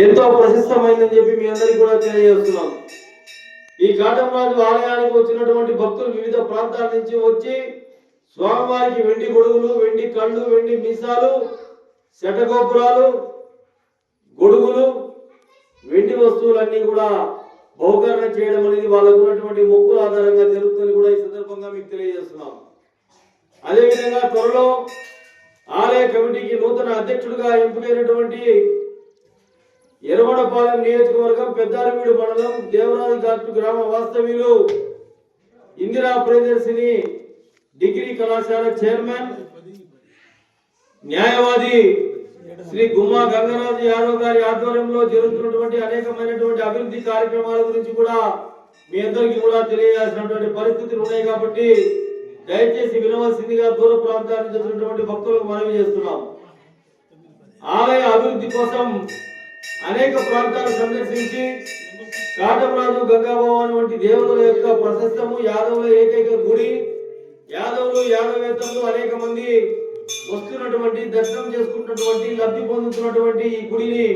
ఎంతో ప్రశస్తమైందని చెప్పి మీ అందరికీ కూడా తెలియజేస్తున్నాం. ఈ కాటమరాజు ఆలయానికి వచ్చినటువంటి భక్తులు వివిధ ప్రాంతాల నుంచి వచ్చి స్వామివారికి వెండి గొడుగులు, వెండి కళ్ళు, వెండి మీసాలు, శటగోపురాలు, గొడుగులు, వెండి వస్తువులన్నీ కూడా బహుకరణ చేయడం అనేది వాళ్ళకు ఉన్నటువంటి మొక్కుల ఆధారంగా జరుగుతుందని కూడా ఈ సందర్భంగా మీకు తెలియజేస్తున్నాం. అదేవిధంగా త్వరలో ఆలయ కమిటీకి నూతన అధ్యక్షుడిగా ఎంపికైనటువంటి ఎర్రగొండపాలెం నియోజకవర్గం పెద్దారవీడు మండలం దేవరాజు ఘాట్ గ్రామ వాస్తవ్యులు ఇందిరా ప్రియదర్శిని డిగ్రీ కళాశాల చైర్మన్ న్యాయవాది శ్రీ గుమ్మా గంగరాజు యాదవ్ గారి ఆధ్వర్యంలో జరుగుతున్నటువంటి అనేకమైనటువంటి అభివృద్ధి కార్యక్రమాల గురించి కూడా మీ అందరికీ కూడా తెలియజేసినటువంటి పరిస్థితులు ఉన్నాయి. కాబట్టి దయచేసి వినవలసిందిగా దూర ప్రాంతాల నుంచి వచ్చినటువంటి భక్తులకు మనవి చేస్తున్నాం. ఆలయ అభివృద్ధి కోసం అనేక ప్రాంతాలు సందర్శించి కాటమరాజు గంగాభవాని వంటి దేవుల యొక్క ప్రశస్తము, యాదవుల ఏకైక గుడి, యాదవులు యాదవేతరులు అనేక మంది వస్తున్నటువంటి దర్శనం చేసుకుంటున్నటువంటి లబ్ధి పొందుతున్నటువంటి ఈ గుడిని